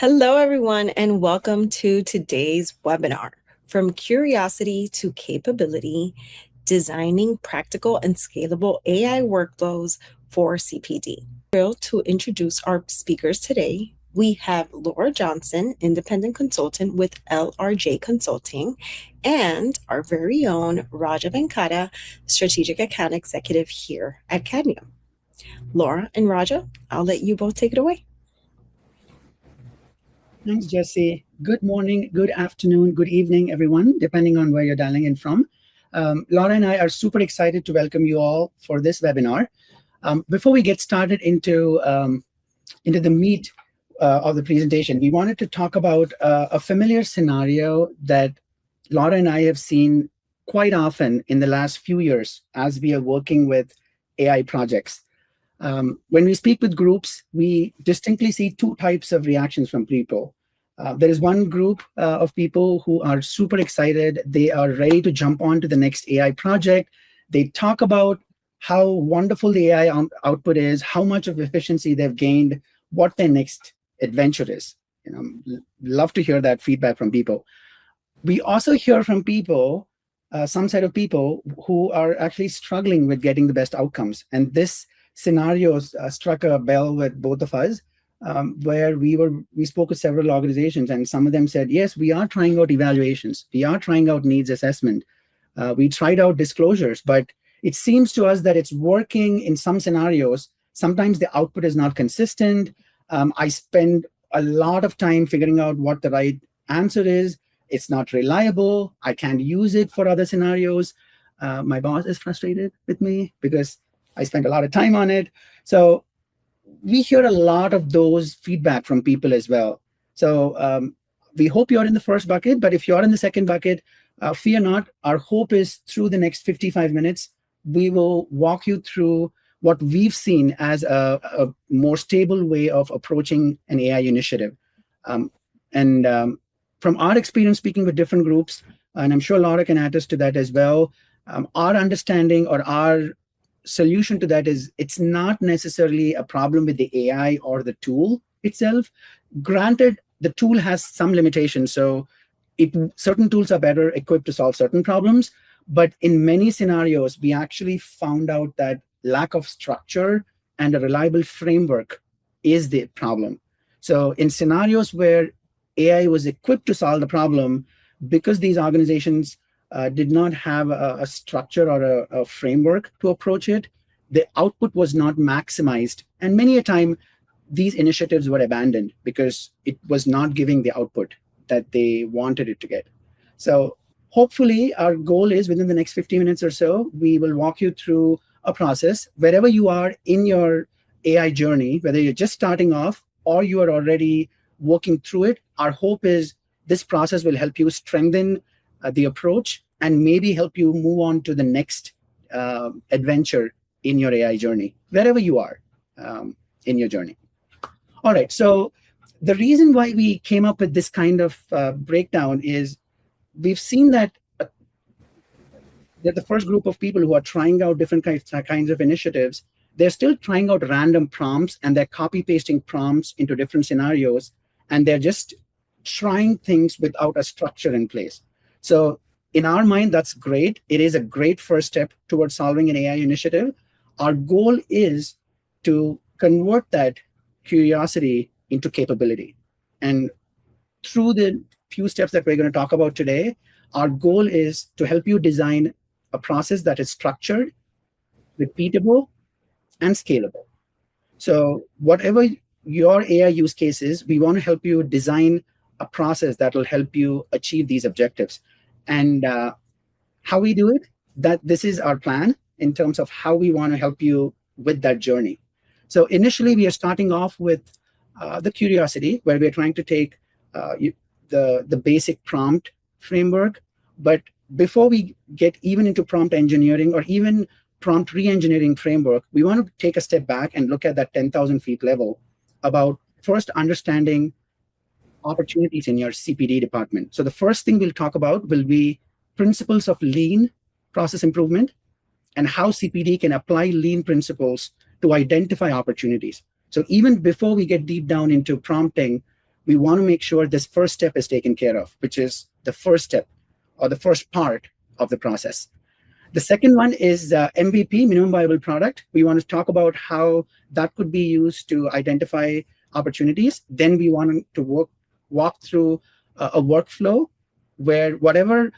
Hello, everyone, and welcome to today's webinar, From Curiosity to Capability, Designing Practical and Scalable AI Workflows for CPD. Thrilled to introduce our speakers today. We have Laura Johnson, Independent Consultant with LRJ Consulting, and our very own Raja Venkata, Strategic Account Executive here at Cadmium. Laura and Raja, I'll let you both take it away. Thanks, Jesse. Good morning, good afternoon, good evening, everyone, depending on where you're dialing in from. Laura and I are super excited to welcome you all for this webinar. Before we get started into the meat of the presentation, we wanted to talk about a familiar scenario that Laura and I have seen quite often in the last few years as we are working with AI projects. When we speak with groups, we distinctly see two types of reactions from people. There is one group of people who are super excited. They are ready to jump on to the next AI project. They talk about how wonderful the AI output is, how much of efficiency they've gained, what their next adventure is. Love to hear that feedback from people. We also hear from people, some set of people who are actually struggling with getting the best outcomes. And this scenario struck a bell with both of us, where we spoke with several organizations, and some of them said, yes, we are trying out evaluations, we are trying out needs assessment, we tried out disclosures, but it seems to us that it's working in some scenarios. Sometimes the output is not consistent. I spend a lot of time figuring out what the right answer is. It's not reliable. I can't use it for other scenarios. My boss is frustrated with me because I spent a lot of time on it. So we hear a lot of those feedback from people as well. So we hope you're in the first bucket, but if you're in the second bucket, fear not. Our hope is through the next 55 minutes, we will walk you through what we've seen as a more stable way of approaching an AI initiative. From our experience speaking with different groups, and I'm sure Laura can attest to that as well, our understanding or our solution to that is it's not necessarily a problem with the AI or the tool itself. Granted, the tool has some limitations, so certain tools are better equipped to solve certain problems, but in many scenarios, we actually found out that lack of structure and a reliable framework is the problem. So in scenarios where AI was equipped to solve the problem, because these organizations did not have a structure or a framework to approach it, the output was not maximized. And many a time, these initiatives were abandoned because it was not giving the output that they wanted it to get. So hopefully, our goal is within the next 50 minutes or so, we will walk you through a process. Wherever you are in your AI journey, whether you're just starting off or you are already working through it, our hope is this process will help you strengthen the approach and maybe help you move on to the next adventure in your AI journey, wherever you are in your journey. All right, so the reason why we came up with this kind of breakdown is we've seen that the first group of people who are trying out different kinds of initiatives, they're still trying out random prompts and they're copy pasting prompts into different scenarios, and they're just trying things without a structure in place. So in our mind, that's great. It is a great first step towards solving an AI initiative. Our goal is to convert that curiosity into capability. And through the few steps that we're going to talk about today, our goal is to help you design a process that is structured, repeatable, and scalable. So whatever your AI use case is, we want to help you design a process that will help you achieve these objectives. And how we do it, this is our plan in terms of how we want to help you with that journey. So initially, we are starting off with the curiosity, where we're trying to take the basic prompt framework. But before we get even into prompt engineering or even prompt re-engineering framework, we want to take a step back and look at that 10,000 feet level about first understanding opportunities in your CPD department. So the first thing we'll talk about will be principles of lean process improvement and how CPD can apply lean principles to identify opportunities. So even before we get deep down into prompting, we want to make sure this first step is taken care of, which is the first step or the first part of the process. The second one is MVP, minimum viable product. We want to talk about how that could be used to identify opportunities. Then we want to walk through a workflow where whatever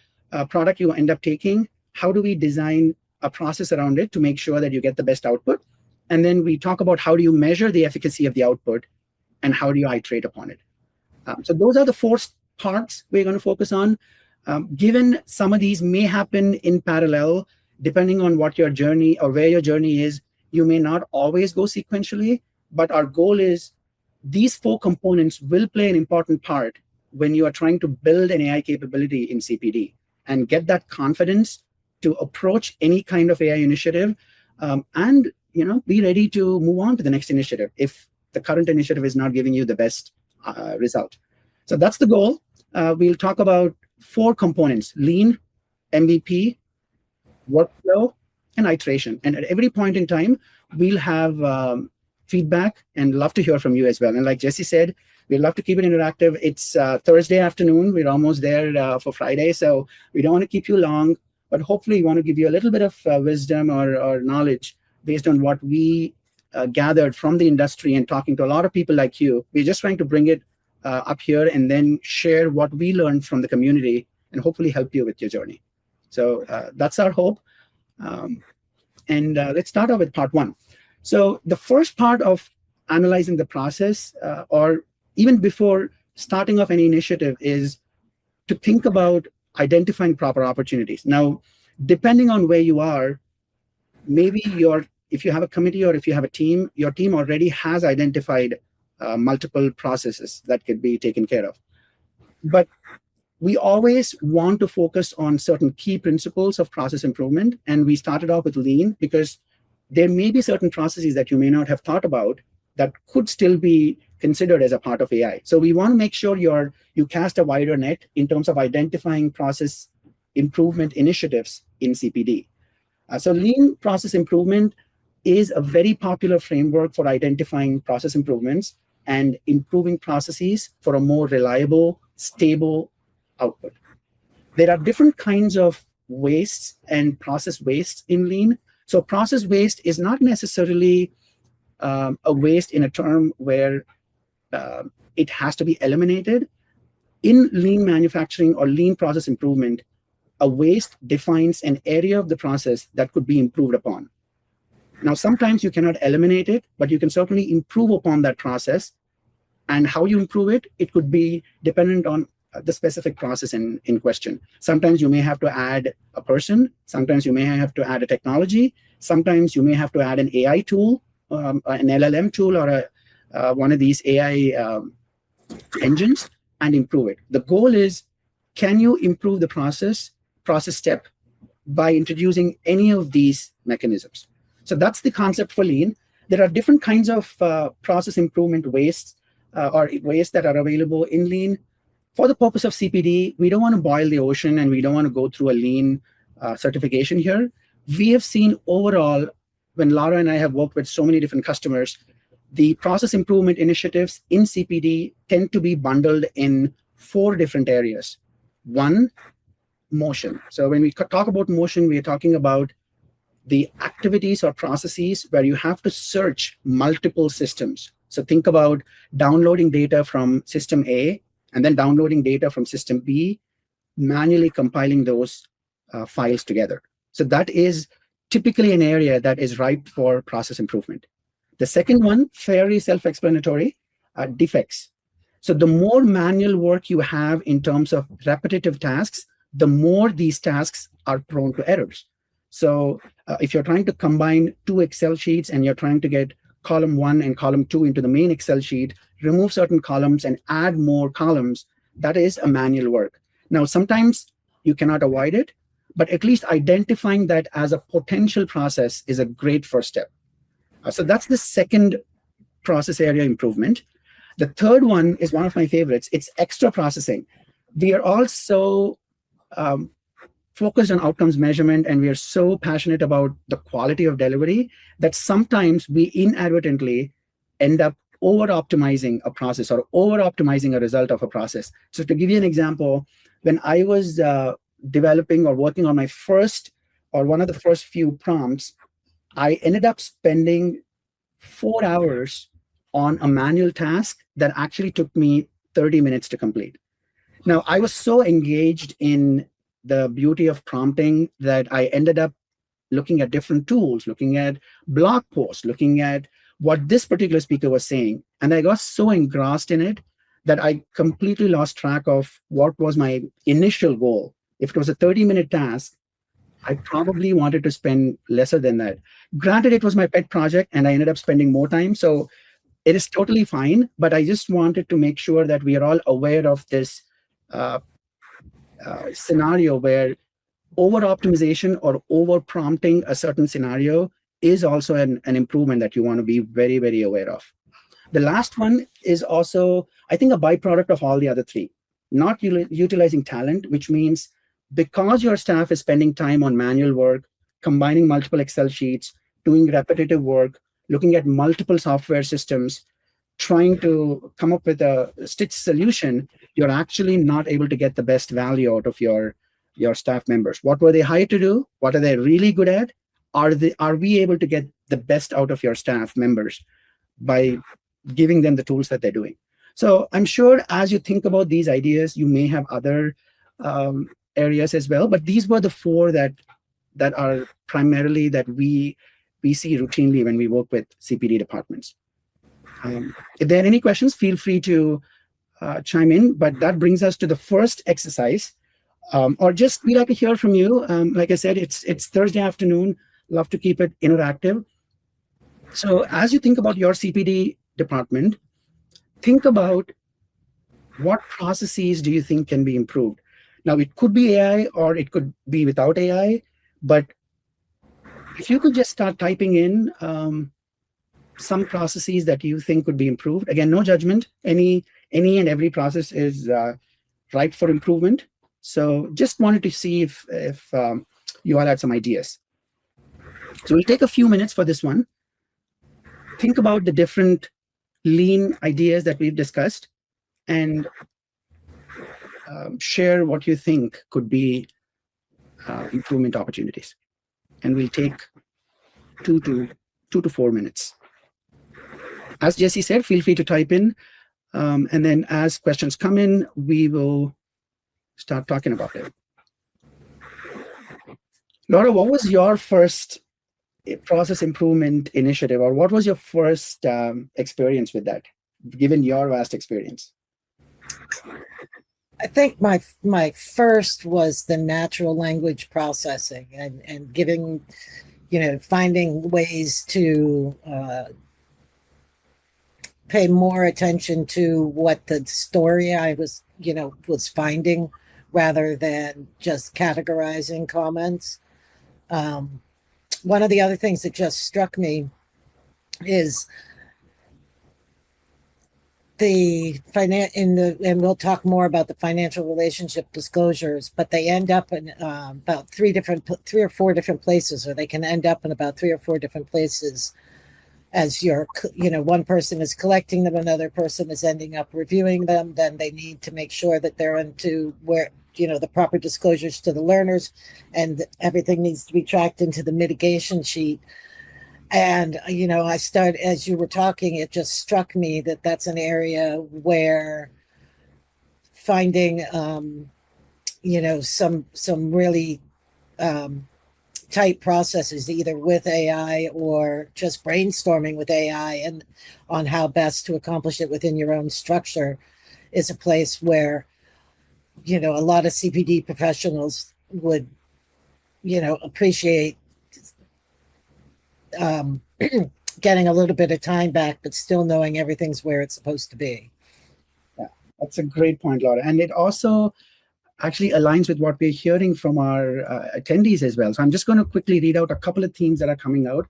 product you end up taking, how do we design a process around it to make sure that you get the best output? And then we talk about how do you measure the efficacy of the output and how do you iterate upon it. So those are the four parts we're going to focus on. Given some of these may happen in parallel, depending on what your journey or where your journey is, you may not always go sequentially, but our goal is these four components will play an important part when you are trying to build an AI capability in CPD and get that confidence to approach any kind of AI initiative, and be ready to move on to the next initiative if the current initiative is not giving you the best result. So that's the goal. We'll talk about four components: lean, MVP, workflow, and iteration. And at every point in time, we'll have feedback and love to hear from you as well. And like Jesse said, we'd love to keep it interactive. It's Thursday afternoon. We're almost there for Friday, so we don't want to keep you long, but hopefully we want to give you a little bit of wisdom or knowledge based on what we gathered from the industry and talking to a lot of people like you. We're just trying to bring it up here and then share what we learned from the community and hopefully help you with your journey. So that's our hope. And let's start off with part one. So the first part of analyzing the process, or even before starting off any initiative, is to think about identifying proper opportunities. Now, depending on where you are, maybe if you have a committee or if you have a team, your team already has identified multiple processes that could be taken care of. But we always want to focus on certain key principles of process improvement. And we started off with lean because there may be certain processes that you may not have thought about that could still be considered as a part of AI. So we want to make sure you cast a wider net in terms of identifying process improvement initiatives in CPD. So lean process improvement is a very popular framework for identifying process improvements and improving processes for a more reliable, stable output. There are different kinds of wastes and process wastes in lean. So process waste is not necessarily a waste in a term where it has to be eliminated. In lean manufacturing or lean process improvement, a waste defines an area of the process that could be improved upon. Now, sometimes you cannot eliminate it, but you can certainly improve upon that process. And how you improve it, it could be dependent on the specific process in question. Sometimes you may have to add a person. Sometimes you may have to add a technology. Sometimes you may have to add an AI tool, an LLM tool, or one of these AI engines and improve it. The goal is, can you improve the process step by introducing any of these mechanisms? So that's the concept for lean. There are different kinds of process improvement wastes or wastes that are available in lean. For the purpose of CPD, we don't want to boil the ocean and we don't want to go through a lean certification here. We have seen overall, when Laura and I have worked with so many different customers, the process improvement initiatives in CPD tend to be bundled in 4 different areas. One, motion. So when we talk about motion, we are talking about the activities or processes where you have to search multiple systems. So think about downloading data from system A and then downloading data from system B, manually compiling those files together. So that is typically an area that is ripe for process improvement. The second one, fairly self-explanatory, defects. So the more manual work you have in terms of repetitive tasks, the more these tasks are prone to errors. So if you're trying to combine 2 Excel sheets and you're trying to get column 1 and column 2 into the main Excel sheet, remove certain columns and add more columns, that is a manual work. Now, sometimes you cannot avoid it, but at least identifying that as a potential process is a great first step. So that's the second process area improvement. The third one is one of my favorites. It's extra processing. We are all so focused on outcomes measurement, and we are so passionate about the quality of delivery that sometimes we inadvertently end up over optimizing a process or over optimizing a result of a process. So to give you an example, when I was developing or working on my first or one of the first few prompts, I ended up spending 4 hours on a manual task that actually took me 30 minutes to complete. Now, I was so engaged in the beauty of prompting that I ended up looking at different tools, looking at blog posts, looking at what this particular speaker was saying. And I got so engrossed in it that I completely lost track of what was my initial goal. If it was a 30-minute task, I probably wanted to spend lesser than that. Granted, it was my pet project and I ended up spending more time. So it is totally fine. But I just wanted to make sure that we are all aware of this uh, scenario where over optimization or over prompting a certain scenario is also an improvement that you want to be very, very aware of. The last one is also, I think, a byproduct of all the other three. Not utilizing talent, which means because your staff is spending time on manual work, combining multiple Excel sheets, doing repetitive work, looking at multiple software systems, trying to come up with a stitch solution, you're actually not able to get the best value out of your staff members. What were they hired to do? What are they really good at? Are we able to get the best out of your staff members by giving them the tools that they're doing? So I'm sure as you think about these ideas, you may have other areas as well, but these were the four that are primarily that we see routinely when we work with CPD departments. If there are any questions, feel free to chime in, but that brings us to the first exercise. Or just we'd like to hear from you. Like I said, it's Thursday afternoon. Love to keep it interactive. So as you think about your CPD department, think about what processes do you think can be improved? Now, it could be AI or it could be without AI, but if you could just start typing in some processes that you think could be improved. Again, no judgment. Any and every process is ripe for improvement. So just wanted to see if you all had some ideas. So we'll take a few minutes for this one. Think about the different lean ideas that we've discussed and share what you think could be improvement opportunities. And we'll take 2 to 4 minutes. As Jesse said, feel free to type in. And then as questions come in, we will start talking about it. Laura, what was your first process improvement initiative, or what was your first experience with that, given your vast experience? I think my first was the natural language processing and giving, finding ways to pay more attention to what the story I was finding rather than just categorizing comments. One of the other things that just struck me is and we'll talk more about the financial relationship disclosures, but they end up in about 3 or 4 different places, or they can end up in about 3 or 4 different places as one person is collecting them, another person is ending up reviewing them. Then they need to make sure that they're into where, the proper disclosures to the learners, and everything needs to be tracked into the mitigation sheet. And, I started, as you were talking, it just struck me that that's an area where finding, some really tight processes, either with AI or just brainstorming with AI and on how best to accomplish it within your own structure, is a place where, a lot of CPD professionals would, appreciate getting a little bit of time back, but still knowing everything's where it's supposed to be. Yeah, that's a great point, Laura. And it also actually aligns with what we're hearing from our attendees as well. So I'm just going to quickly read out a couple of themes that are coming out.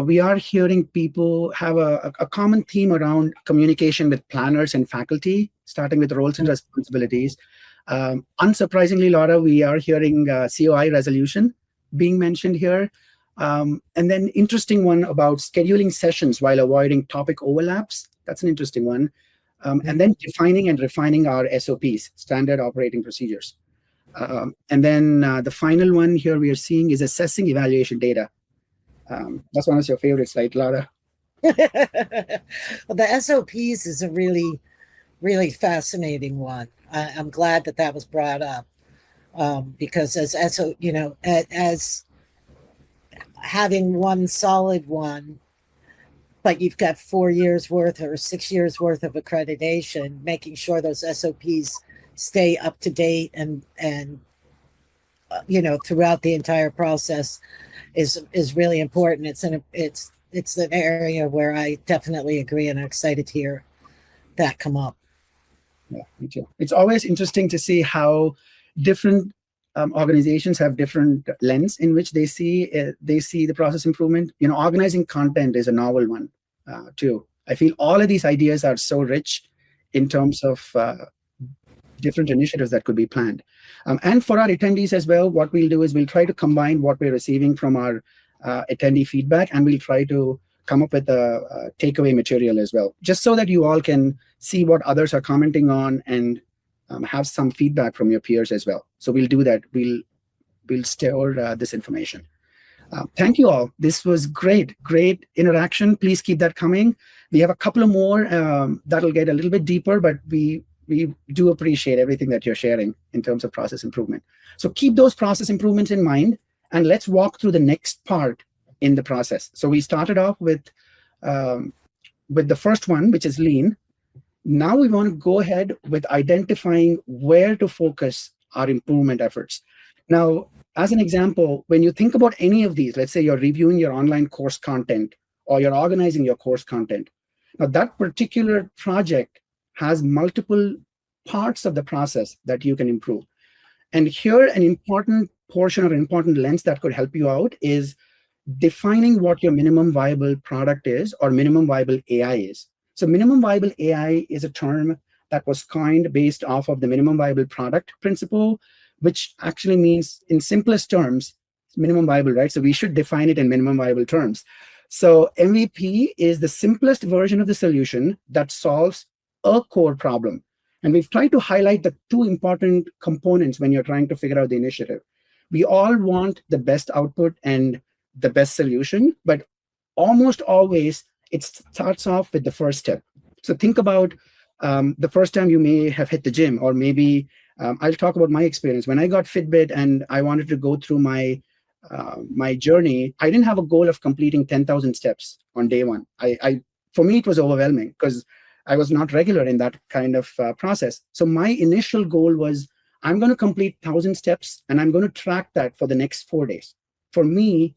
We are hearing people have a common theme around communication with planners and faculty, starting with roles and responsibilities. Unsurprisingly, Laura, we are hearing COI resolution being mentioned here. And then interesting one about scheduling sessions while avoiding topic overlaps. That's an interesting one. And then defining and refining our SOPs, standard operating procedures. And then the final one here we are seeing is assessing evaluation data. That's one of your favorites, right, Laura? Well, the SOPs is a really, really fascinating one. I'm glad that that was brought up because as as having one solid one, but you've got 4 years worth or 6 years worth of accreditation, making sure those SOPs stay up to date and throughout the entire process is really important. It's an area where I definitely agree, and I'm excited to hear that come up. Yeah, me too. It's always interesting to see how different organizations have different lens in which they see the process improvement. Organizing content is a novel one too. I feel all of these ideas are so rich in terms of different initiatives that could be planned. And for our attendees as well, what we'll do is we'll try to combine what we're receiving from our attendee feedback, and we'll try to come up with a takeaway material as well, just so that you all can see what others are commenting on and have some feedback from your peers as well. So we'll do that. We'll store this information. Thank you all. This was great interaction. Please keep that coming. We have a couple of more that'll get a little bit deeper, but we do appreciate everything that you're sharing in terms of process improvement. So keep those process improvements in mind, and let's walk through the next part in the process. So we started off with the first one, which is lean. Now we want to go ahead with identifying where to focus our improvement efforts. Now, as an example, when you think about any of these, let's say you're reviewing your online course content or you're organizing your course content. Now, that particular project has multiple parts of the process that you can improve. And here, an important portion or important lens that could help you out is defining what your minimum viable product is or minimum viable AI is. So minimum viable AI is a term that was coined based off of the minimum viable product principle, which actually means, in simplest terms, minimum viable, right? So we should define it in minimum viable terms. So MVP is the simplest version of the solution that solves a core problem. And we've tried to highlight the two important components when you're trying to figure out the initiative. We all want the best output and the best solution, but almost always it starts off with the first step. So think about the first time you may have hit the gym, or maybe I'll talk about my experience. When I got Fitbit and I wanted to go through my journey, I didn't have a goal of completing 10,000 steps on day one. For me, it was overwhelming because I was not regular in that kind of process. So my initial goal was, I'm going to complete 1,000 steps and I'm going to track that for the next 4 days. For me,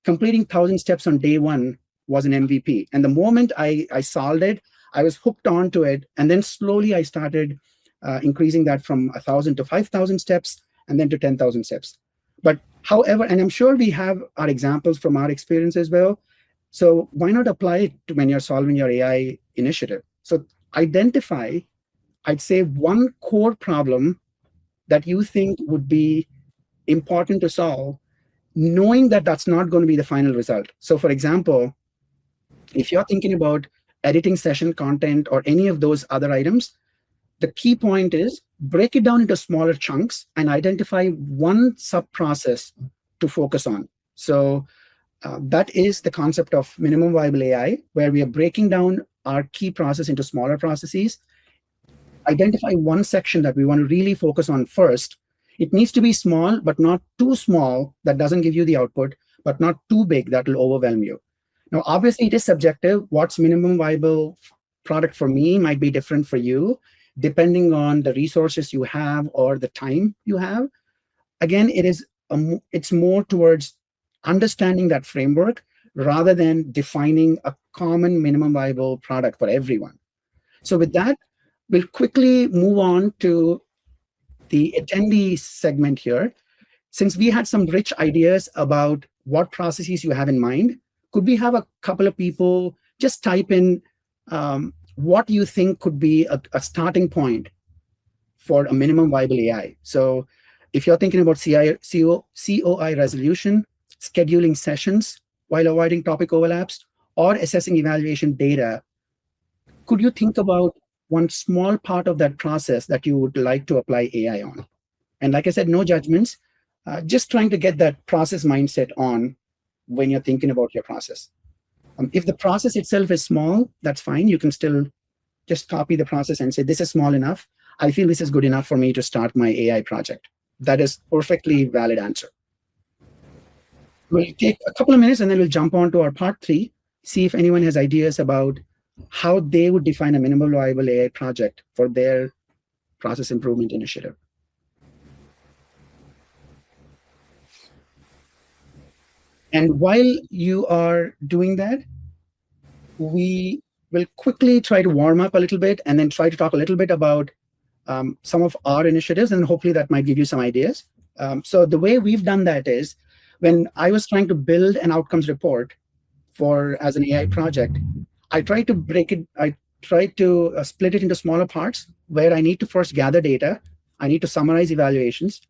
completing 1,000 steps on day one was an MVP. And the moment I solved it, I was hooked onto it. And then slowly I started increasing that from 1,000 to 5,000 steps and then to 10,000 steps. But however, and I'm sure we have our examples from our experience as well. So why not apply it to when you're solving your AI initiative? So identify, I'd say, one core problem that you think would be important to solve, knowing that that's not going to be the final result. So for example, if you're thinking about editing session content or any of those other items, the key point is break it down into smaller chunks and identify one sub-process to focus on. So that is the concept of minimum viable AI, where we are breaking down our key process into smaller processes. Identify one section that we want to really focus on first. It needs to be small, but not too small that doesn't give you the output, but not too big that will overwhelm you. Now, obviously, it is subjective. What's minimum viable product for me might be different for you, depending on the resources you have or the time you have. Again, it's more towards understanding that framework rather than defining a common minimum viable product for everyone. So with that, we'll quickly move on to the attendee segment here. Since we had some rich ideas about what processes you have in mind, could we have a couple of people just type in what you think could be a starting point for a minimum viable AI? So if you're thinking about COI resolution, scheduling sessions while avoiding topic overlaps, or assessing evaluation data, could you think about one small part of that process that you would like to apply AI on? And like I said, no judgments, just trying to get that process mindset on when you're thinking about your process. If the process itself is small, that's fine. You can still just copy the process and say, this is small enough. I feel this is good enough for me to start my AI project. That is perfectly valid answer. We'll take a couple of minutes and then we'll jump on to our part 3, see if anyone has ideas about how they would define a minimal viable AI project for their process improvement initiative. And while you are doing that, we will quickly try to warm up a little bit and then try to talk a little bit about some of our initiatives, and hopefully that might give you some ideas. So the way we've done that is, when I was trying to build an outcomes report as an AI project, I tried to split it into smaller parts where I need to first gather data, I need to summarize evaluations,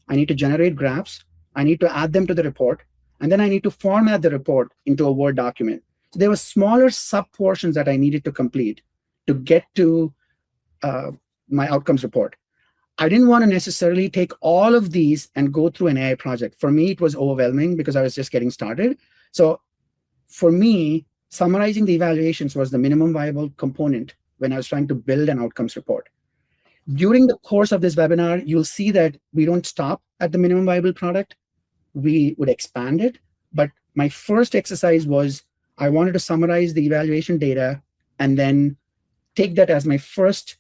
I need to generate graphs, I need to add them to the report, and then I need to format the report into a Word document. So there were smaller sub-portions that I needed to complete to get to my outcomes report. I didn't want to necessarily take all of these and go through an AI project. For me, it was overwhelming because I was just getting started. So for me, summarizing the evaluations was the minimum viable component when I was trying to build an outcomes report. During the course of this webinar, you'll see that we don't stop at the minimum viable product. We would expand it. But my first exercise was, I wanted to summarize the evaluation data and then take that as my first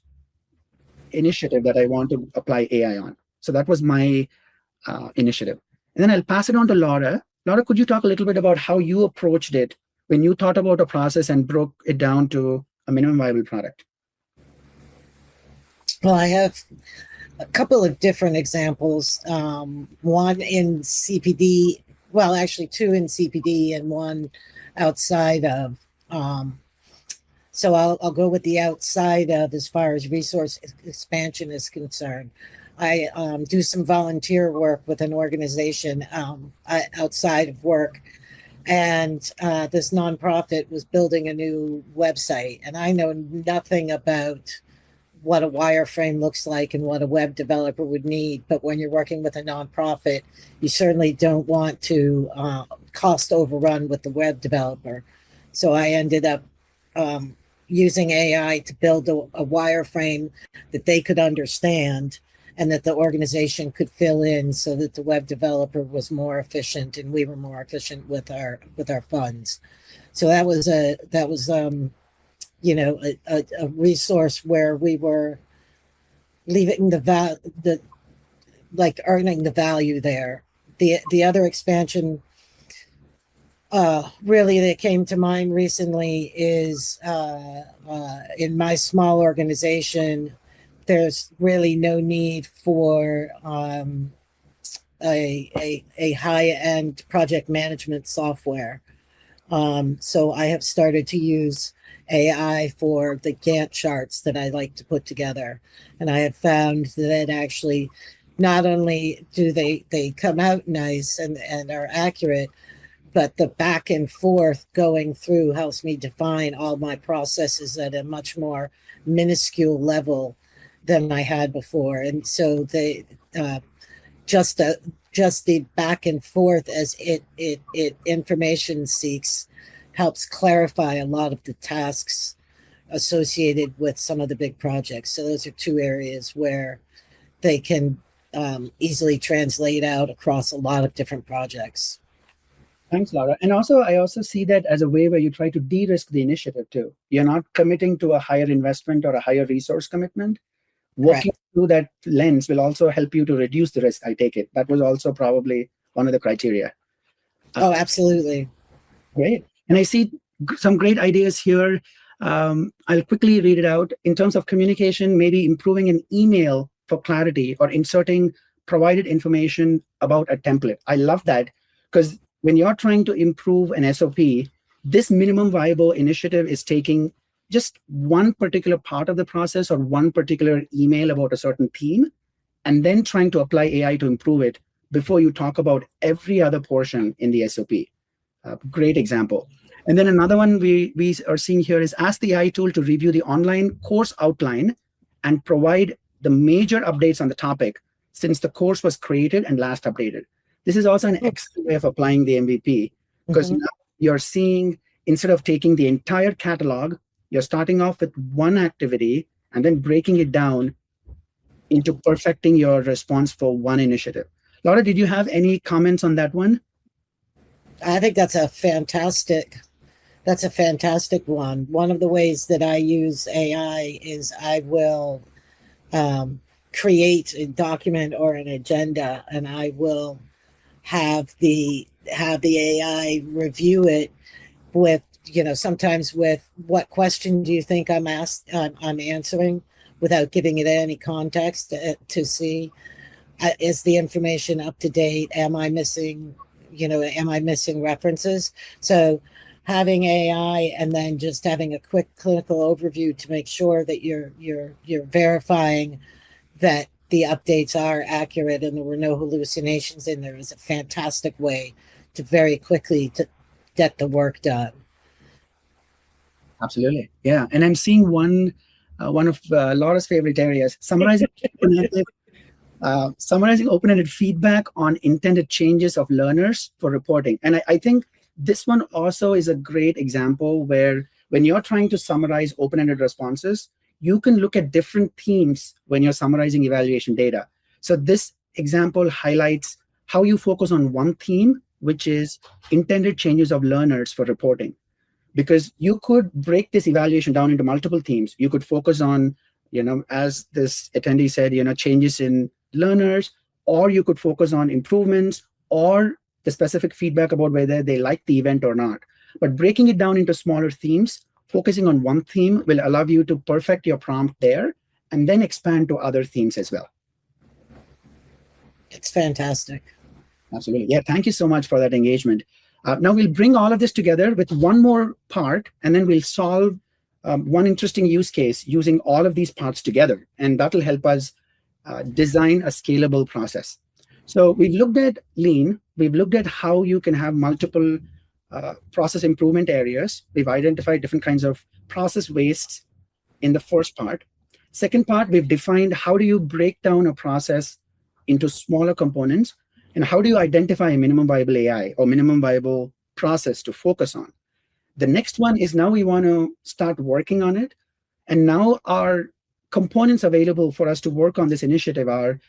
initiative that I want to apply AI on. So that was my initiative. And then I'll pass it on to Laura. Laura, could you talk a little bit about how you approached it when you thought about a process and broke it down to a minimum viable product? Well, I have a couple of different examples. One in CPD, well, actually 2 in CPD and 1 outside of. So I'll go with the outside of as far as resource expansion is concerned. I do some volunteer work with an organization outside of work. And this nonprofit was building a new website. And I know nothing about what a wireframe looks like and what a web developer would need. But when you're working with a nonprofit, you certainly don't want to cost overrun with the web developer. So I ended up using AI to build a wireframe that they could understand and that the organization could fill in so that the web developer was more efficient and we were more efficient with our funds. So that was a resource where we were leaving earning the value there. The other expansion really that came to mind recently is in my small organization, there's really no need for a high-end project management software. So I have started to use AI for the Gantt charts that I like to put together. And I have found that actually not only do they come out nice and are accurate, but the back and forth going through helps me define all my processes at a much more minuscule level than I had before. And so they just the back and forth as it information seeks helps clarify a lot of the tasks associated with some of the big projects. So those are 2 areas where they can easily translate out across a lot of different projects. Thanks, Laura. And also, I also see that as a way where you try to de-risk the initiative too. You're not committing to a higher investment or a higher resource commitment. Working through that lens will also help you to reduce the risk, I take it. That was also probably one of the criteria. Oh, absolutely. Great. And I see some great ideas here. I'll quickly read it out. In terms of communication, maybe improving an email for clarity or inserting provided information about a template. I love that, because when you're trying to improve an SOP, this minimum viable initiative is taking just one particular part of the process or one particular email about a certain theme, and then trying to apply AI to improve it before you talk about every other portion in the SOP. Great example. And then another one we are seeing here is ask the AI tool to review the online course outline and provide the major updates on the topic since the course was created and last updated. This is also an excellent way of applying the MVP because now you're seeing, instead of taking the entire catalog, you're starting off with one activity and then breaking it down into perfecting your response for one initiative. Laura, did you have any comments on that one? I think that's a fantastic one. One of the ways that I use AI is I will create a document or an agenda, and I will have the AI review it with, sometimes with what question do you think I'm answering, without giving it any context to see is the information up to date? Am I missing references? So having AI and then just having a quick clinical overview to make sure that you're verifying that the updates are accurate and there were no hallucinations in there is a fantastic way to very quickly to get the work done. Absolutely. Yeah. And I'm seeing one of Laura's favorite areas, summarizing open-ended feedback on intended changes of learners for reporting. And I think this one also is a great example where when you're trying to summarize open-ended responses, you can look at different themes when you're summarizing evaluation data. So this example highlights how you focus on one theme, which is intended changes of learners for reporting. Because you could break this evaluation down into multiple themes. You could focus on, as this attendee said, changes in learners, or you could focus on improvements or the specific feedback about whether they like the event or not. But breaking it down into smaller themes, focusing on one theme will allow you to perfect your prompt there and then expand to other themes as well. It's fantastic. Absolutely. Yeah, thank you so much for that engagement. Now we'll bring all of this together with one more part, and then we'll solve one interesting use case using all of these parts together. And that'll help us design a scalable process. So we've looked at lean. We've looked at how you can have multiple process improvement areas. We've identified different kinds of process wastes in the first part. Second part, we've defined how do you break down a process into smaller components, and how do you identify a minimum viable AI or minimum viable process to focus on. The next one is now we want to start working on it. And now our components available for us to work on this initiative are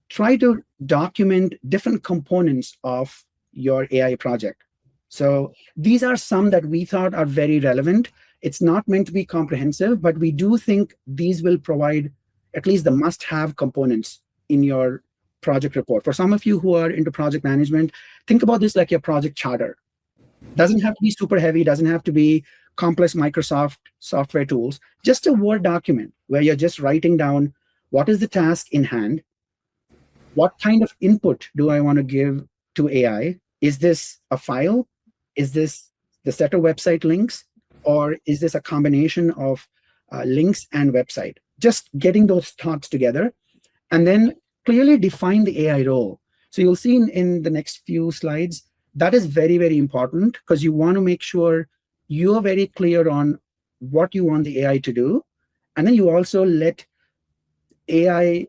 try to document different components of your AI project. So these are some that we thought are very relevant. It's not meant to be comprehensive, but we do think these will provide at least the must-have components in your project report. For some of you who are into project management, think about this like your project charter. Doesn't have to be super heavy, doesn't have to be complex Microsoft software tools, just a Word document where you're just writing down what is the task in hand, what kind of input do I want to give to AI? Is this a file? Is this the set of website links? Or is this a combination of links and website? Just getting those thoughts together and then clearly define the AI role. So you'll see in the next few slides, that is very, very important because you want to make sure you're very clear on what you want the AI to do. And then you also let AI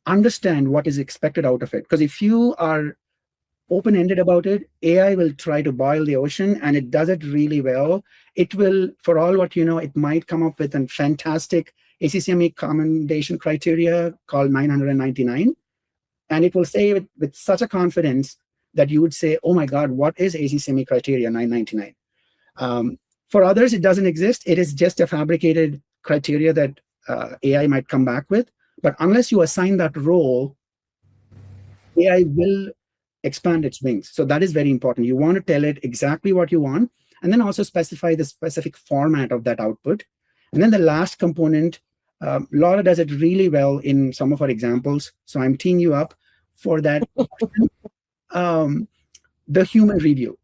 understand what is expected out of it. Because if you are open-ended about it, AI will try to boil the ocean, and it does it really well. It will, for all what you know, it might come up with a fantastic ACCME commendation criteria called 999. And it will say it with such a confidence that you would say, oh my God, what is ACCME criteria 999? For others, it doesn't exist. It is just a fabricated criteria that AI might come back with. But unless you assign that role, AI will expand its wings. So that is very important. You want to tell it exactly what you want, and then also specify the specific format of that output. And then the last component, Laura does it really well in some of her examples. So I'm teeing you up for that. The human review.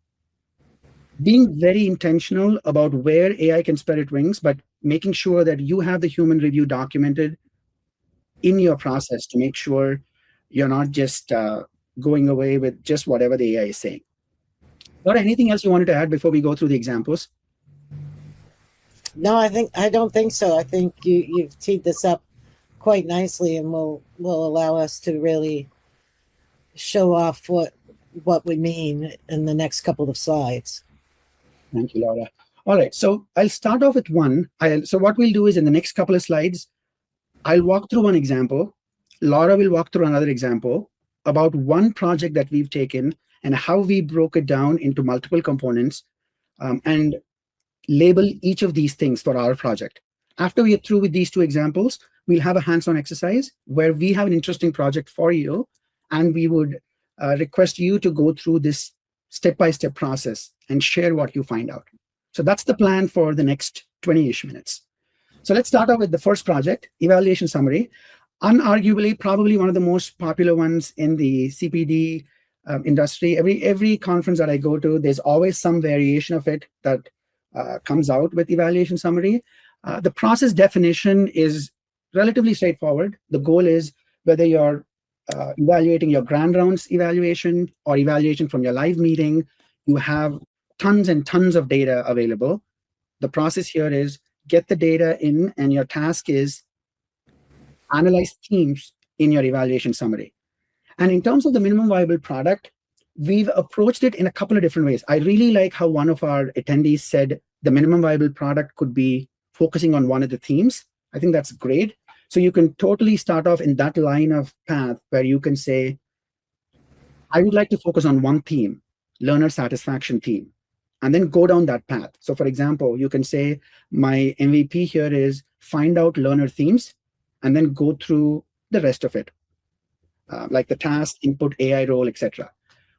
Being very intentional about where AI can spread its wings, but making sure that you have the human review documented in your process to make sure you're not just going away with just whatever the AI is saying. Laura, anything else you wanted to add before we go through the examples? No, I don't think so. I think you've teed this up quite nicely, and will allow us to really show off what we mean in the next couple of slides. Thank you, Laura. All right, so I'll start off with one. So what we'll do is in the next couple of slides, I'll walk through one example. Laura will walk through another example about one project that we've taken and how we broke it down into multiple components and label each of these things for our project. After we are through with these two examples, we'll have a hands-on exercise where we have an interesting project for you, and we would request you to go through this step-by-step process and share what you find out. So that's the plan for the next 20-ish minutes. So let's start off with the first project, evaluation summary. Unarguably, probably one of the most popular ones in the CPD industry. Every conference that I go to, there's always some variation of it that comes out with evaluation summary. The process definition is relatively straightforward. The goal is whether you're evaluating your grand rounds evaluation or evaluation from your live meeting, you have tons and tons of data available. The process here is get the data in, and your task is analyze themes in your evaluation summary. And in terms of the minimum viable product, we've approached it in a couple of different ways. I really like how one of our attendees said the minimum viable product could be focusing on one of the themes. I think that's great. So you can totally start off in that line of path where you can say, I would like to focus on one theme, learner satisfaction theme, and then go down that path. So for example, you can say, my MVP here is find out learner themes, and then go through the rest of it, like the task, input, AI role, etc.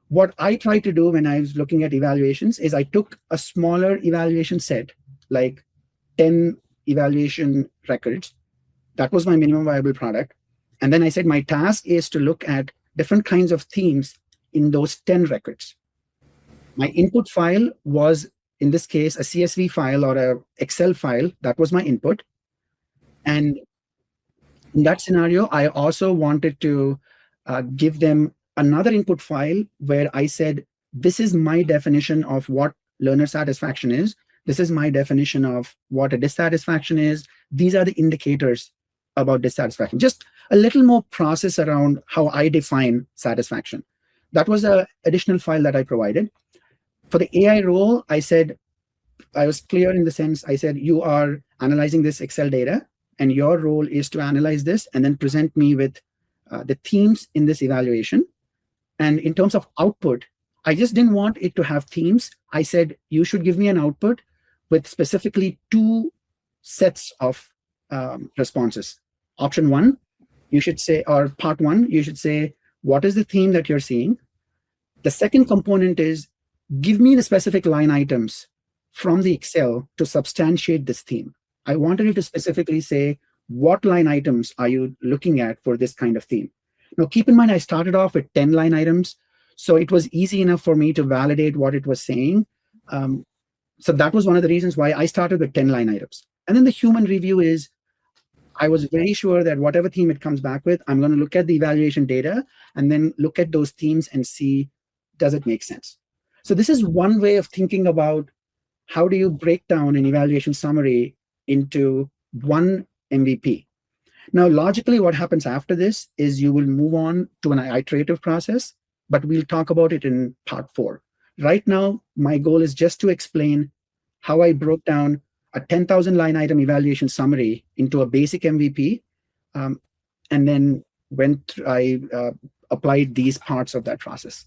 What I try to do when I was looking at evaluations is I took a smaller evaluation set, like 10 evaluation records. That was my minimum viable product. And then I said my task is to look at different kinds of themes in those 10 records. My input file was, in this case, a CSV file or an Excel file. That was my input. And in that scenario, I also wanted to give them another input file where I said, this is my definition of what learner satisfaction is. This is my definition of what a dissatisfaction is. These are the indicators about dissatisfaction. Just a little more process around how I define satisfaction. That was an additional file that I provided. For the AI role, I said, I was clear in the sense, I said, you are analyzing this Excel data, and your role is to analyze this and then present me with the themes in this evaluation. And in terms of output, I just didn't want it to have themes. I said, you should give me an output with specifically two sets of responses. Option one, you should say, or part one, you should say, what is the theme that you're seeing? The second component is, give me the specific line items from the Excel to substantiate this theme. I wanted you to specifically say, what line items are you looking at for this kind of theme? Now, keep in mind, I started off with 10 line items, so it was easy enough for me to validate what it was saying. So that was one of the reasons why I started with 10 line items. And then the human review is, I was very sure that whatever theme it comes back with, I'm going to look at the evaluation data and then look at those themes and see, does it make sense? So this is one way of thinking about how do you break down an evaluation summary into one MVP. Now, logically, what happens after this is you will move on to an iterative process, but we'll talk about it in part 4. Right now, my goal is just to explain how I broke down a 10,000 line item evaluation summary into a basic MVP, and then I applied these parts of that process.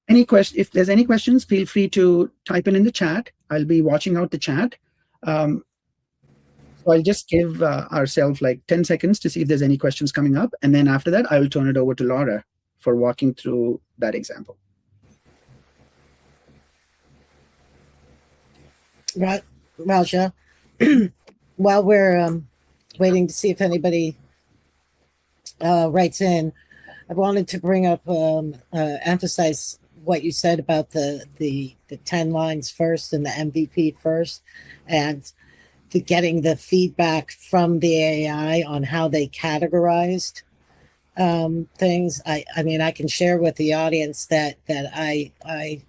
If there's any questions, feel free to type in the chat. I'll be watching out the chat. So I'll just give ourselves like 10 seconds to see if there's any questions coming up. And then after that, I will turn it over to Laura for walking through that example. Right, Raja, while we're waiting to see if anybody writes in, I wanted to bring up, emphasize what you said about the 10 lines first and the MVP first, and getting the feedback from the AI on how they categorized things. I mean, I can share with the audience that I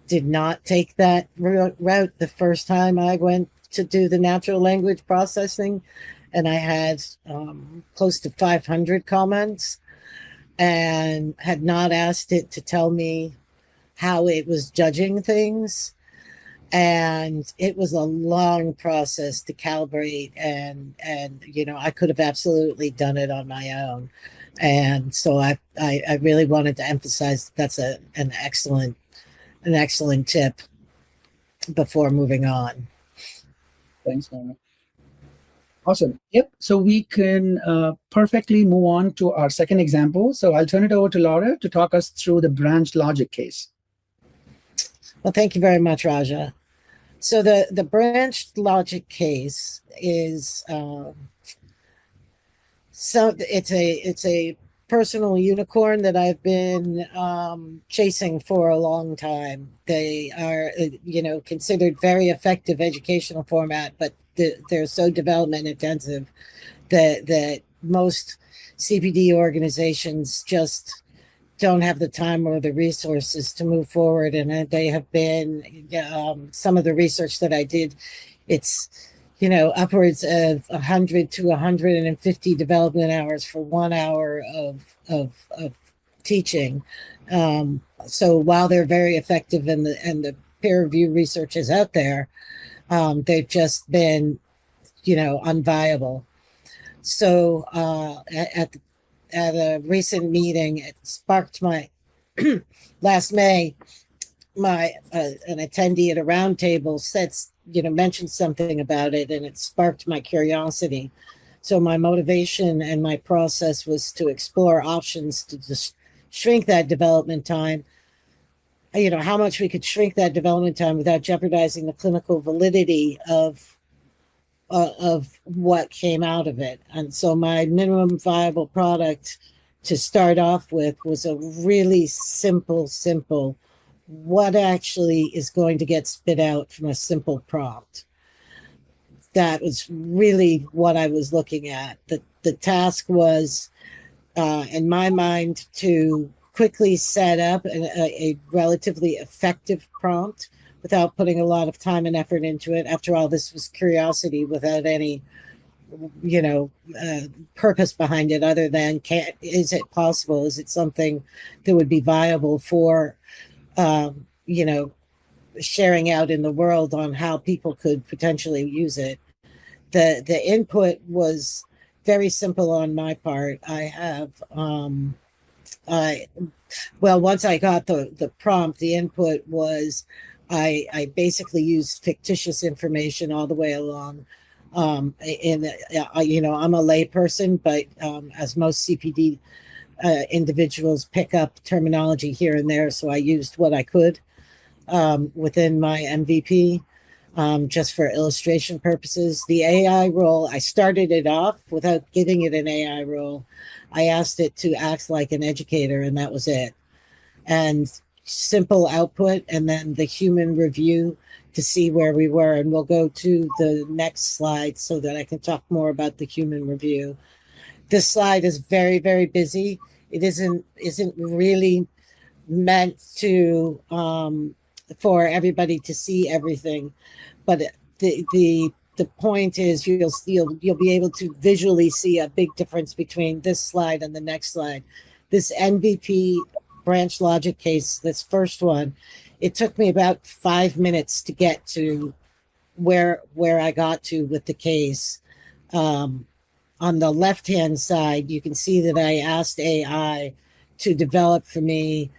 did not take that route the first time I went to do the natural language processing, and I had close to 500 comments and had not asked it to tell me how it was judging things. And it was a long process to calibrate, and I could have absolutely done it on my own. And so I really wanted to emphasize that's an excellent tip before moving on. Thanks, Laura. Awesome. Yep. So we can perfectly move on to our second example. So I'll turn it over to Laura to talk us through the branch logic case. Well, thank you very much, Raja. So the branch logic case is so it's a personal unicorn that I've been chasing for a long time. They are considered very effective educational format, but they're so development intensive that most CPD organizations just don't have the time or the resources to move forward. And they have been some of the research that I did, it's upwards of 100 to 150 development hours for 1 hour of teaching. So while they're very effective and the peer review research is out there, they've just been unviable. So at a recent meeting, it sparked my last May, my an attendee at a roundtable mentioned something about it, and it sparked my curiosity. So my motivation and my process was to explore options to just shrink that development time, how much we could shrink that development time without jeopardizing the clinical validity of what came out of it. And so my minimum viable product to start off with was a really simple, what actually is going to get spit out from a simple prompt. That was really what I was looking at. The task was, in my mind, to quickly set up a relatively effective prompt without putting a lot of time and effort into it. After all, this was curiosity without any, purpose behind it other than, is it possible? Is it something that would be viable for, sharing out in the world on how people could potentially use it? The input was very simple on my part. I have, once I got the prompt, the input was, I basically used fictitious information all the way along. I'm a lay person, but as most CPD individuals pick up terminology here and there, so I used what I could within my MVP, just for illustration purposes. The AI role, I started it off without giving it an AI role. I asked it to act like an educator, and that was it. And simple output, and then the human review to see where we were. And we'll go to the next slide so that I can talk more about the human review. This slide is very, very busy. It isn't really meant to for everybody to see everything, but the point is you'll be able to visually see a big difference between this slide and the next slide. This MVP branch logic case, this first one, it took me about 5 minutes to get to where I got to with the case. On the left-hand side, you can see that I asked AI to develop for me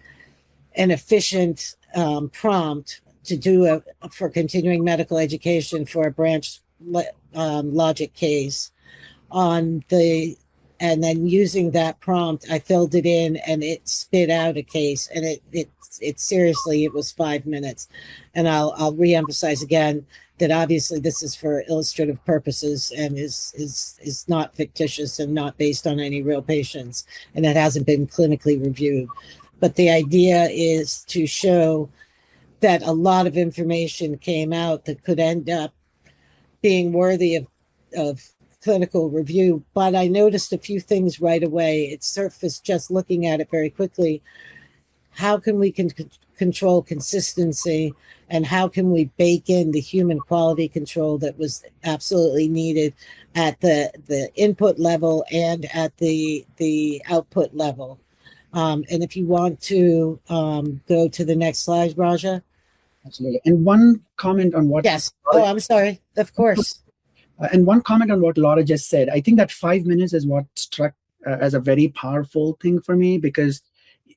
an efficient prompt to do for continuing medical education for a branch logic case. And then using that prompt, I filled it in and it spit out a case. And it seriously, it was 5 minutes. And I'll reemphasize again that obviously this is for illustrative purposes and is not fictitious and not based on any real patients. And it hasn't been clinically reviewed. But the idea is to show that a lot of information came out that could end up being worthy of clinical review, but I noticed a few things right away. It surfaced just looking at it very quickly. How can we control consistency, and how can we bake in the human quality control that was absolutely needed at the input level and at the output level? And if you want to go to the next slide, Raja. Absolutely. And one comment on what. Yes. Oh, I'm sorry. Of course. And one comment on what Laura just said. I think that 5 minutes is what struck as a very powerful thing for me, because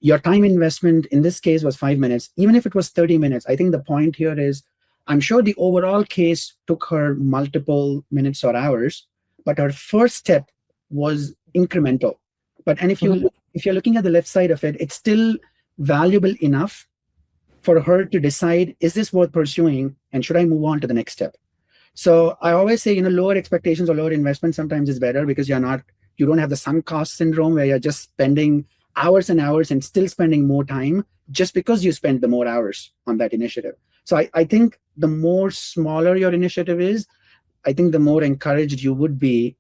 your time investment in this case was 5 minutes. Even if it was 30 minutes, I think the point here is, I'm sure the overall case took her multiple minutes or hours, but her first step was incremental. And if you're looking at the left side of it, it's still valuable enough for her to decide, is this worth pursuing, and should I move on to the next step? So I always say, lower expectations or lower investment sometimes is better, because you don't have the sunk cost syndrome where you're just spending hours and hours and still spending more time just because you spent the more hours on that initiative. So I think the more smaller your initiative is, I think the more encouraged you would be.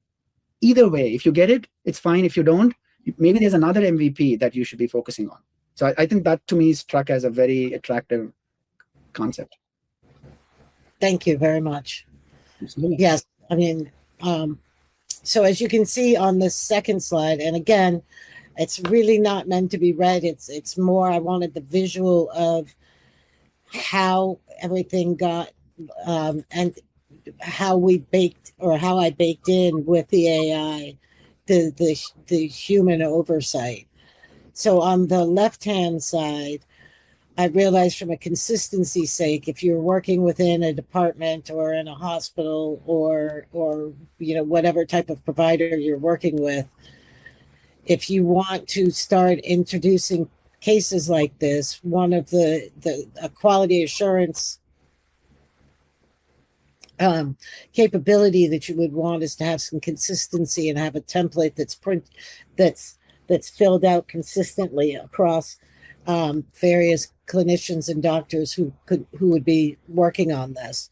Either way, if you get it, it's fine. If you don't, maybe there's another MVP that you should be focusing on. So I think that to me struck as a very attractive concept. Thank you very much. Absolutely. Yes, I mean, so as you can see on this second slide, and again, it's really not meant to be read. It's more, I wanted the visual of how everything got, and how we baked, or how I baked in with the AI, the human oversight. So on the left-hand side, I realized, from a consistency sake, if you're working within a department or in a hospital or whatever type of provider you're working with, if you want to start introducing cases like this, one of the quality assurance capability that you would want is to have some consistency and have a template that's filled out consistently across various clinicians and doctors who would be working on this.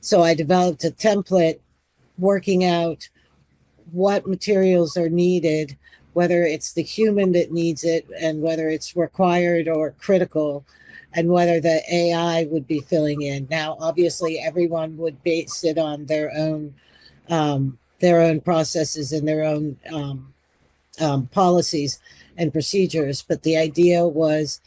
So I developed a template working out what materials are needed, whether it's the human that needs it and whether it's required or critical, and whether the AI would be filling in. Now, obviously, everyone would base it on their own processes and their own policies and procedures, but the idea was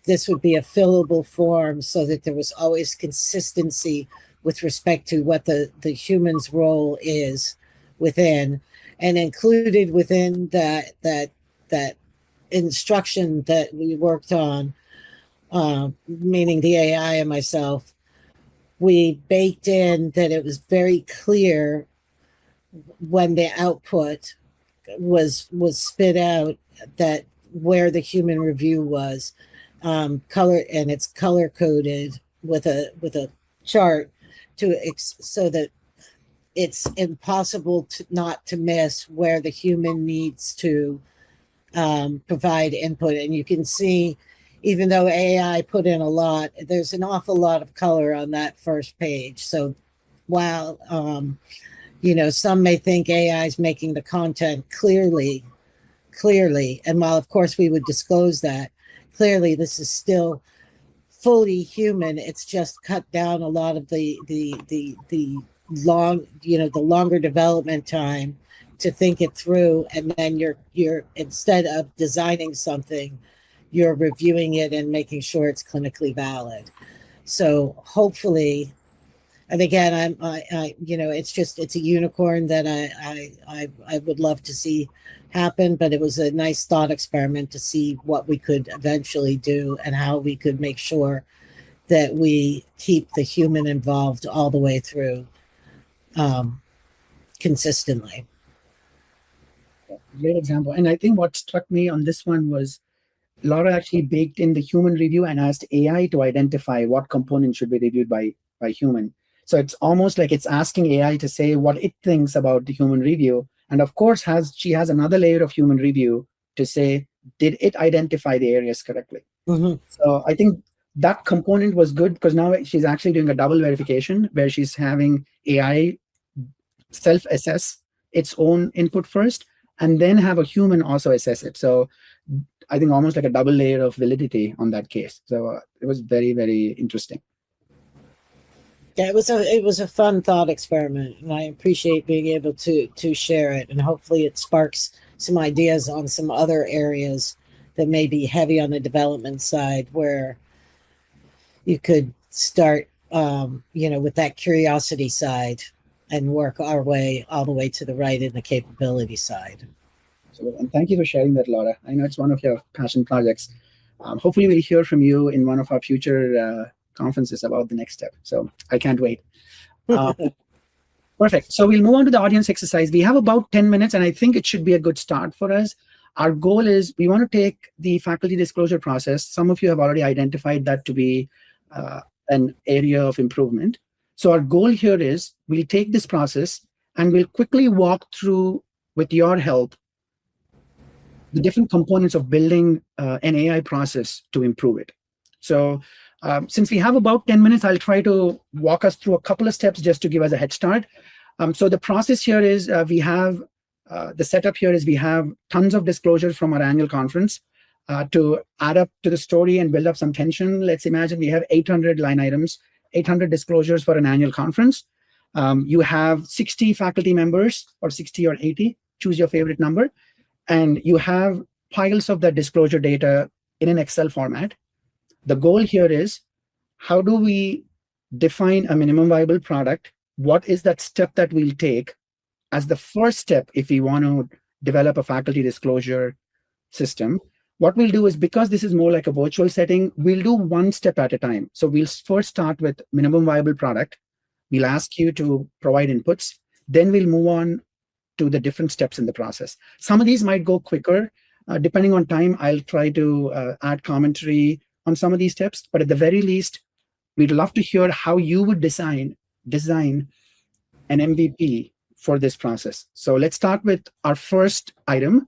this would be a fillable form so that there was always consistency with respect to what the human's role is within, and included within that instruction that we worked on, meaning the AI and myself, we baked in that it was very clear when the output was spit out that where the human review was, color, and it's color coded with a chart so that it's impossible not to miss where the human needs to provide input. And you can see, even though AI put in a lot, there's an awful lot of color on that first page. So while some may think AI is making the content clearly, and while of course we would disclose that clearly, this is still fully human. It's just cut down a lot of the longer development time to think it through, and then you're instead of designing something, you're reviewing it and making sure it's clinically valid. So hopefully, and again, it's a unicorn that I would love to see happen, but it was a nice thought experiment to see what we could eventually do and how we could make sure that we keep the human involved all the way through, consistently. Great example. And I think what struck me on this one was Laura actually baked in the human review and asked AI to identify what components should be reviewed by human. So it's almost like it's asking AI to say what it thinks about the human review. And of course, she has another layer of human review to say, did it identify the areas correctly? Mm-hmm. So I think that component was good, because now she's actually doing a double verification where she's having AI self-assess its own input first, and then have a human also assess it. So I think almost like a double layer of validity on that case. So it was very, very interesting. Yeah, it was a fun thought experiment, and I appreciate being able to share it, and hopefully it sparks some ideas on some other areas that may be heavy on the development side, where you could start, with that curiosity side and work our way all the way to the right in the capability side. So, and thank you for sharing that, Laura. I know it's one of your passion projects. Hopefully, we'll hear from you in one of our future conferences about the next step. So I can't wait. Perfect. So we'll move on to the audience exercise. We have about 10 minutes, and I think it should be a good start for us. Our goal is we want to take the faculty disclosure process. Some of you have already identified that to be an area of improvement. So our goal here is we'll take this process and we'll quickly walk through, with your help, the different components of building an AI process to improve it. So since we have about 10 minutes, I'll try to walk us through a couple of steps just to give us a head start. So the process here is we have the setup here is we have tons of disclosures from our annual conference to add up to the story and build up some tension. Let's imagine we have 800 line items, 800 disclosures for an annual conference. You have 60 faculty members, or 60 or 80, choose your favorite number. And you have piles of that disclosure data in an Excel format. The goal here is, how do we define a minimum viable product? What is that step that we'll take as the first step if we want to develop a faculty disclosure system? What we'll do is, because this is more like a virtual setting, we'll do one step at a time. So we'll first start with minimum viable product. We'll ask you to provide inputs. Then we'll move on to the different steps in the process. Some of these might go quicker. Depending on time, I'll try to add commentary on some of these steps. But at the very least, we'd love to hear how you would design an MVP for this process. So let's start with our first item.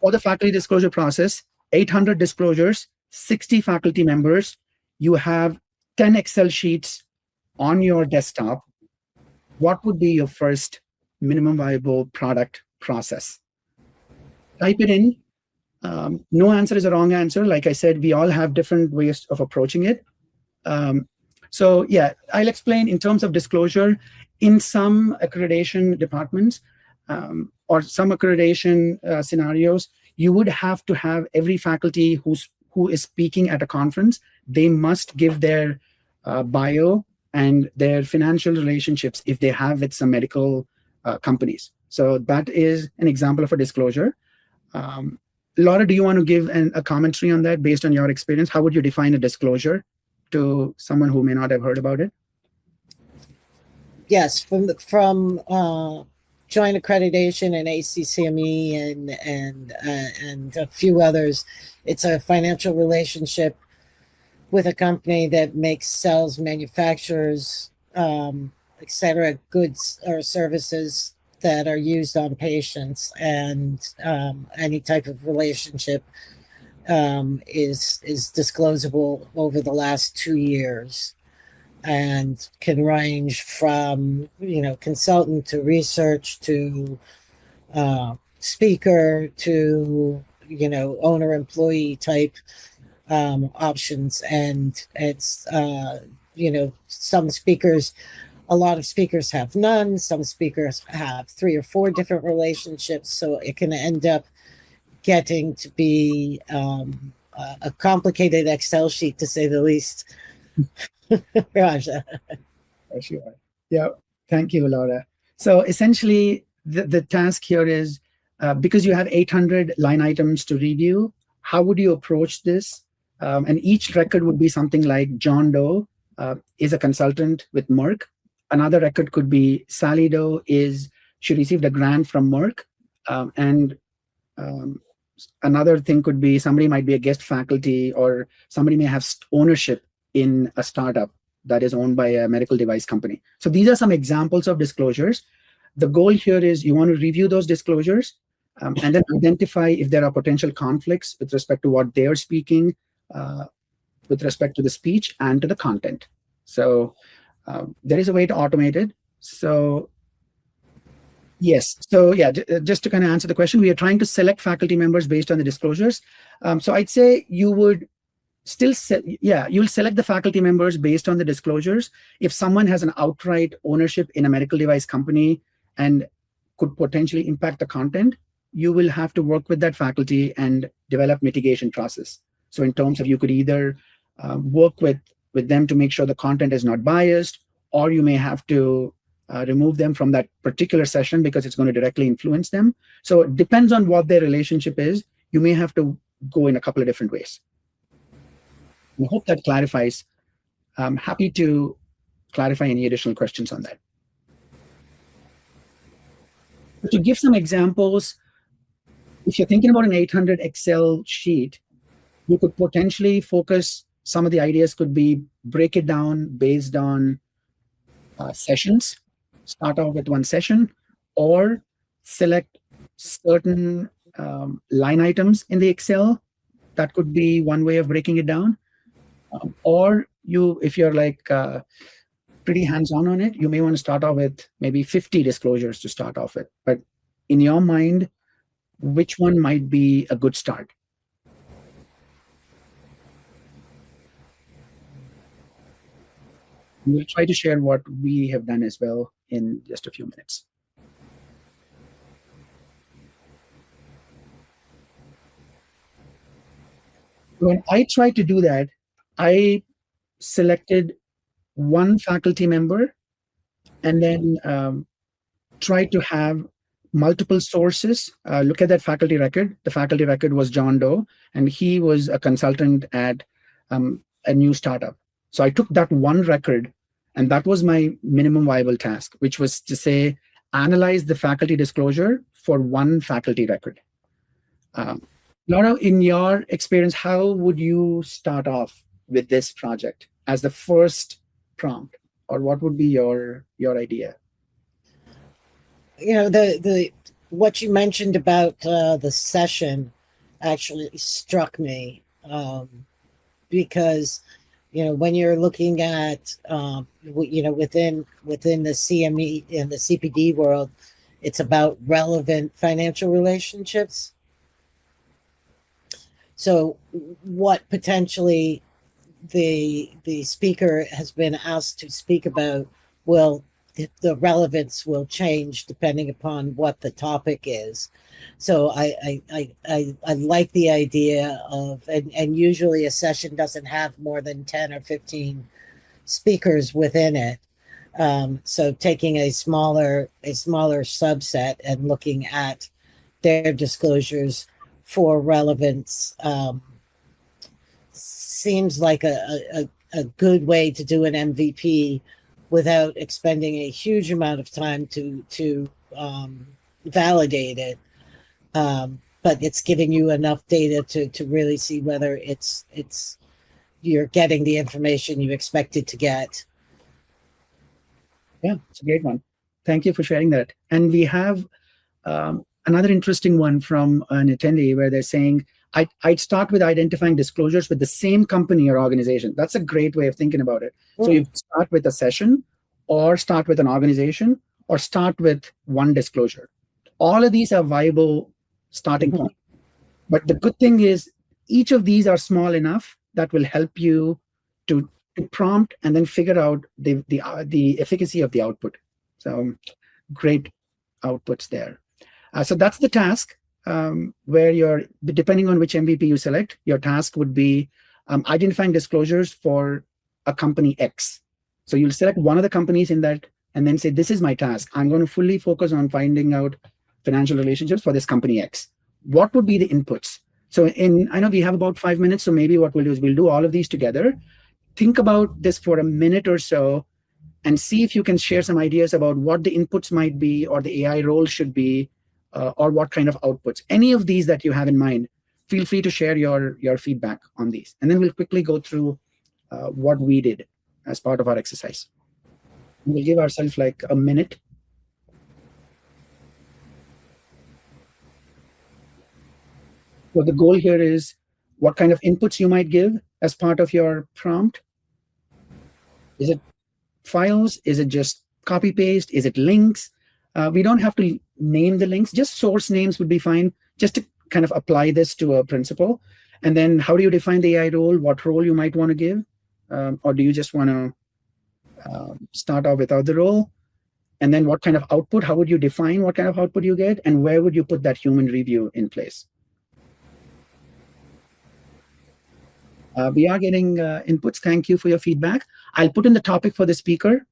For the faculty disclosure process, 800 disclosures, 60 faculty members. You have 10 Excel sheets on your desktop. What would be your first minimum viable product process? Type it in. No answer is a wrong answer. Like I said, we all have different ways of approaching it. So yeah, I'll explain in terms of disclosure. In some accreditation departments or some accreditation scenarios, you would have to have every faculty who is speaking at a conference, they must give their bio and their financial relationships if they have with some medical companies. So that is an example of a disclosure. Laura, do you want to give a commentary on that based on your experience? How would you define a disclosure to someone who may not have heard about it? Yes, from joint accreditation and ACCME and a few others, it's a financial relationship with a company that sells, manufactures, etc., goods or services that are used on patients, and any type of relationship is disclosable over the last 2 years, and can range from consultant to research to speaker to owner employee type options. And it's some speakers, a lot of speakers have none, some speakers have 3 or 4 different relationships, so it can end up getting to be a complicated Excel sheet, to say the least. Raja. Sure. Yeah, thank you, Laura. So essentially, the task here is, because you have 800 line items to review, how would you approach this? And each record would be something like John Doe is a consultant with Merck. Another record could be Sally Doe she received a grant from Merck. And another thing could be somebody might be a guest faculty, or somebody may have ownership in a startup that is owned by a medical device company. So these are some examples of disclosures. The goal here is you want to review those disclosures and then identify if there are potential conflicts with respect to what they're speaking, with respect to the speech and to the content. So there is a way to automate it. So Yes. So yeah, just to kind of answer the question, we are trying to select faculty members based on the disclosures. So I'd say you would still you'll select the faculty members based on the disclosures. If someone has an outright ownership in a medical device company and could potentially impact the content, you will have to work with that faculty and develop mitigation process. So in terms of, you could either work with them to make sure the content is not biased, or you may have to remove them from that particular session because it's going to directly influence them. So it depends on what their relationship is. You may have to go in a couple of different ways. I hope that clarifies. I'm happy to clarify any additional questions on that. But to give some examples, if you're thinking about an 800 Excel sheet, you could potentially focus, some of the ideas could be break it down based on sessions, start off with one session, or select certain line items in the Excel. That could be one way of breaking it down. Or if you're like pretty hands-on on it, you may want to start off with maybe 50 disclosures to start off with. But in your mind, which one might be a good start? We'll try to share what we have done as well in just a few minutes. When I tried to do that, I selected one faculty member and then tried to have multiple sources look at that faculty record. The faculty record was John Doe, and he was a consultant at a new startup. So I took that one record, and that was my minimum viable task, which was to say, analyze the faculty disclosure for one faculty record. Laura, in your experience, how would you start off with this project as the first prompt, or what would be your idea? You know, the what you mentioned about the session actually struck me, because when you're looking at within the CME and the CPD world, it's about relevant financial relationships. So what potentially the speaker has been asked to speak about the relevance will change depending upon what the topic is. So I like the idea of, and usually a session doesn't have more than 10 or 15 speakers within it. So taking a smaller subset and looking at their disclosures for relevance seems like a good way to do an MVP without expending a huge amount of time to validate it. But it's giving you enough data to really see whether it's you're getting the information you expected to get. Yeah, it's a great one. Thank you for sharing that. And we have another interesting one from an attendee where they're saying, I'd start with identifying disclosures with the same company or organization. That's a great way of thinking about it. So you start with a session, or start with an organization, or start with one disclosure. All of these are viable starting points. But the good thing is each of these are small enough that will help you to prompt and then figure out the efficacy of the output. So great outputs there. So that's the task. Where depending on which MVP you select, your task would be identifying disclosures for a company X. So you'll select one of the companies in that and then say, this is my task. I'm going to fully focus on finding out financial relationships for this company X. What would be the inputs? So I know we have about 5 minutes, so maybe what we'll do is we'll do all of these together. Think about this for a minute or so and see if you can share some ideas about what the inputs might be, or the AI role should be, or what kind of outputs. Any of these that you have in mind, feel free to share your feedback on these. And then we'll quickly go through what we did as part of our exercise. We'll give ourselves like a minute. So the goal here is what kind of inputs you might give as part of your prompt. Is it files? Is it just copy paste? Is it links? We don't have to name the links, just source names would be fine, just to kind of apply this to a principle. And then how do you define the AI role, what role you might want to give? Or do you just want to start off without the role? And then what kind of output, how would you define what kind of output you get? And where would you put that human review in place? We are getting inputs. Thank you for your feedback. I'll put in the topic for the speaker,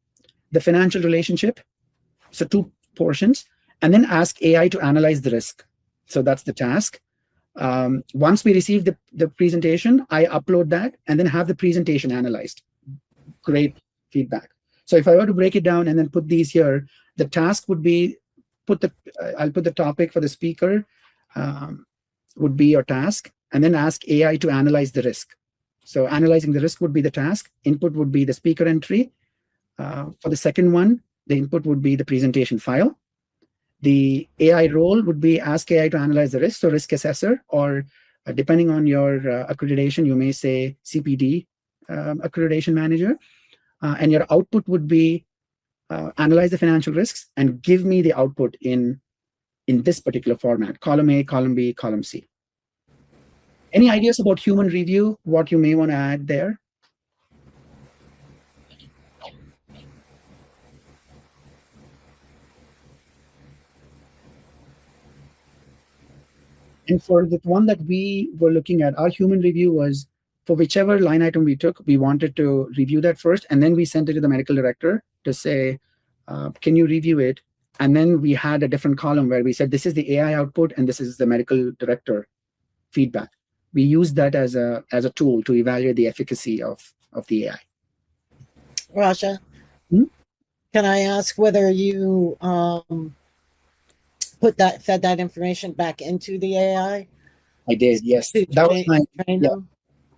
the financial relationship. So 2 portions, and then ask AI to analyze the risk. So that's the task. Once we receive the presentation, I upload that and then have the presentation analyzed. Great feedback. So if I were to break it down and then put these here, the task would be I'll put the topic for the speaker would be your task, and then ask AI to analyze the risk. So analyzing the risk would be the task. Input would be the speaker entry. For the second one, the input would be the presentation file. The AI role would be ask AI to analyze the risk, so risk assessor, or depending on your accreditation, you may say CPD accreditation manager. And your output would be analyze the financial risks and give me the output in this particular format, column A, column B, column C. Any ideas about human review, what you may want to add there? And for the one that we were looking at, our human review was for whichever line item we took, we wanted to review that first, and then we sent it to the medical director to say, can you review it? And then we had a different column where we said, this is the AI output, and this is the medical director feedback. We used that as a tool to evaluate the efficacy of the AI. Raja, can I ask whether you fed that information back into the AI? I did, yes. That was my train them?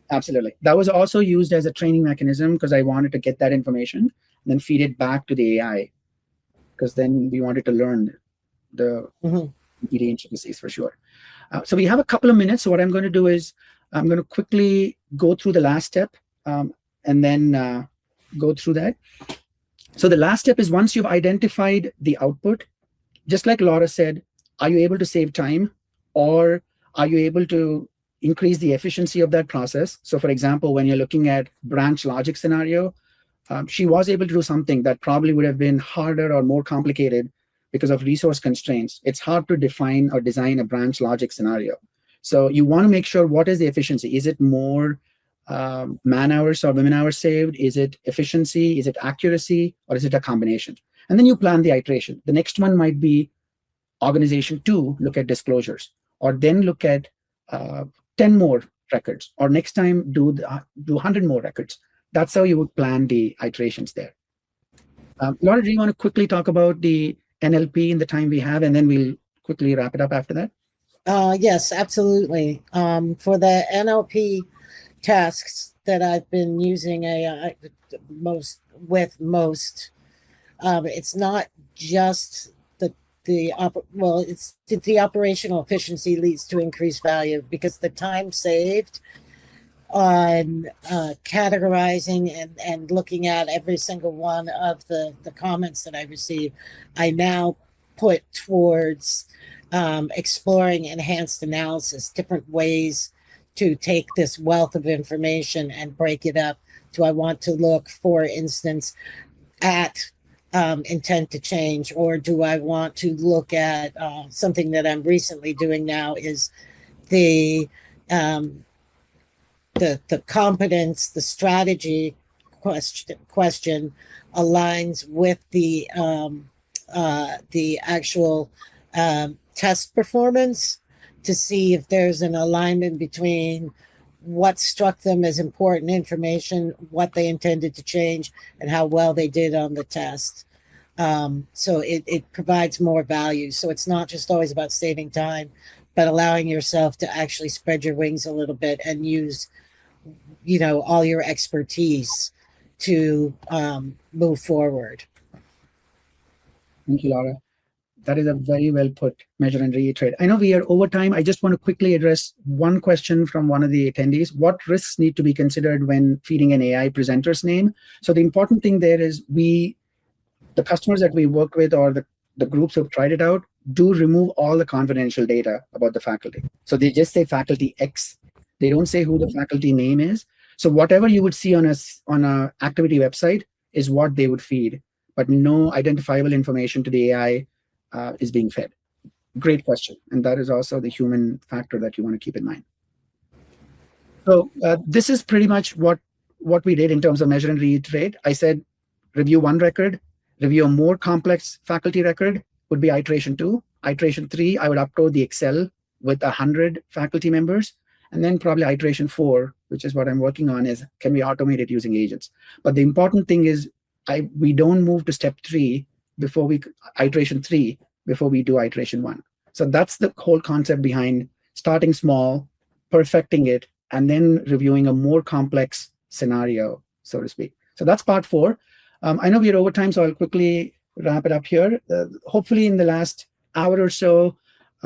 Absolutely. That was also used as a training mechanism because I wanted to get that information and then feed it back to the AI, because then we wanted to learn the CPD intricacies for sure. So we have a couple of minutes. So what I'm going to do is I'm going to quickly go through the last step and then go through that. So the last step is once you've identified the output, just like Laura said, are you able to save time, or are you able to increase the efficiency of that process? So for example, when you're looking at branch logic scenario, she was able to do something that probably would have been harder or more complicated because of resource constraints. It's hard to define or design a branch logic scenario. So you want to make sure, what is the efficiency? Is it more man hours or women hours saved? Is it efficiency? Is it accuracy? Or is it a combination? And then you plan the iteration. The next one might be organization 2, look at disclosures, or then look at 10 more records, or next time do 100 more records. That's how you would plan the iterations there. Laura, do you want to quickly talk about the NLP in the time we have, and then we'll quickly wrap it up after that? Yes, absolutely. For the NLP tasks that I've been using AI most, it's not just the operational efficiency leads to increased value, because the time saved on categorizing and looking at every single one of the comments that I receive, I now put towards exploring enhanced analysis, different ways to take this wealth of information and break it up. Do I want to look, for instance, at intent to change, or do I want to look at something that I'm recently doing now is the competence, the strategy question aligns with the actual test performance, to see if there's an alignment between what struck them as important information, what they intended to change, and how well they did on the test. So it provides more value. So it's not just always about saving time, but allowing yourself to actually spread your wings a little bit and use, all your expertise to move forward. Thank you, Laura. That is a very well put, measure and reiterate. I know we are over time. I just want to quickly address one question from one of the attendees. What risks need to be considered when feeding an AI presenter's name? So the important thing there is the customers that we work with, or the the groups who've tried it out do remove all the confidential data about the faculty. So they just say faculty X. They don't say who the faculty name is. So whatever you would see on a activity website is what they would feed, but no identifiable information to the AI is being fed. Great question. And that is also the human factor that you want to keep in mind. So this is pretty much what we did in terms of measure and reiterate. I said, review one record, review a more complex faculty record would be iteration 2. Iteration 3, I would upload the Excel with 100 faculty members. And then probably iteration 4, which is what I'm working on, is can we automate it using agents? But the important thing is we don't move to step 3 before iteration 3 before we do iteration 1. So that's the whole concept behind starting small, perfecting it, and then reviewing a more complex scenario, so to speak. So that's part 4. I know we're over time, so I'll quickly wrap it up here. Hopefully in the last hour or so,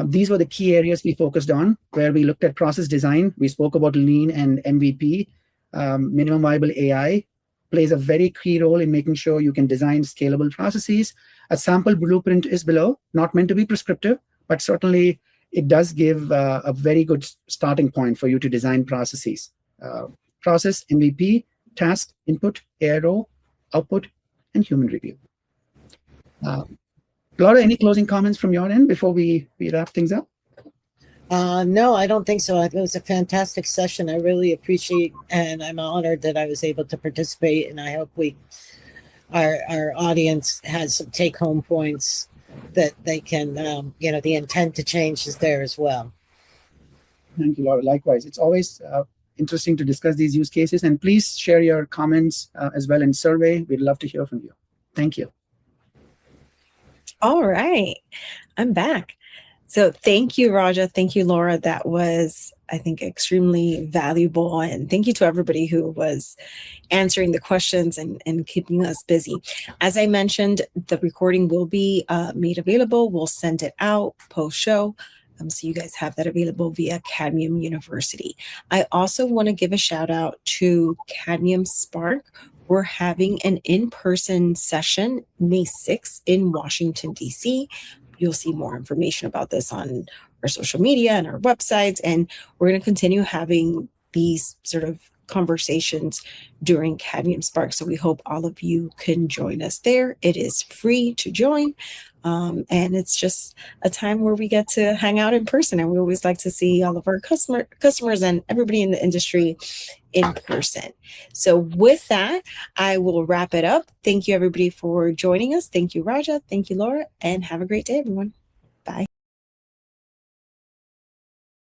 these were the key areas we focused on, where we looked at process design. We spoke about lean and MVP. Minimum viable AI plays a very key role in making sure you can design scalable processes. A sample blueprint is below, not meant to be prescriptive, but certainly it does give a very good starting point for you to design processes. Process, MVP, task, input, AI role, output, and human review. Laura, any closing comments from your end before we wrap things up? No, I don't think so. It was a fantastic session. I really appreciate, and I'm honored that I was able to participate. And I hope our audience has some take-home points that they can, the intent to change is there as well. Thank you, Laura. Likewise, it's always interesting to discuss these use cases. And please share your comments as well in survey. We'd love to hear from you. Thank you. All right, I'm back. So thank you, Raja. Thank you, Laura. That was, I think, extremely valuable. And thank you to everybody who was answering the questions and keeping us busy. As I mentioned, the recording will be made available. We'll send it out post-show. So you guys have that available via Cadmium University. I also want to give a shout out to Cadmium Spark. We're having an in-person session May 6th in Washington, D.C. You'll see more information about this on our social media and our websites. And we're going to continue having these sort of conversations during Cadmium Spark. So we hope all of you can join us there. It is free to join. And it's just a time where we get to hang out in person. And we always like to see all of our customers and everybody in the industry in person. So with that, I will wrap it up. Thank you, everybody, for joining us. Thank you, Raja. Thank you, Laura. And have a great day, everyone. Bye.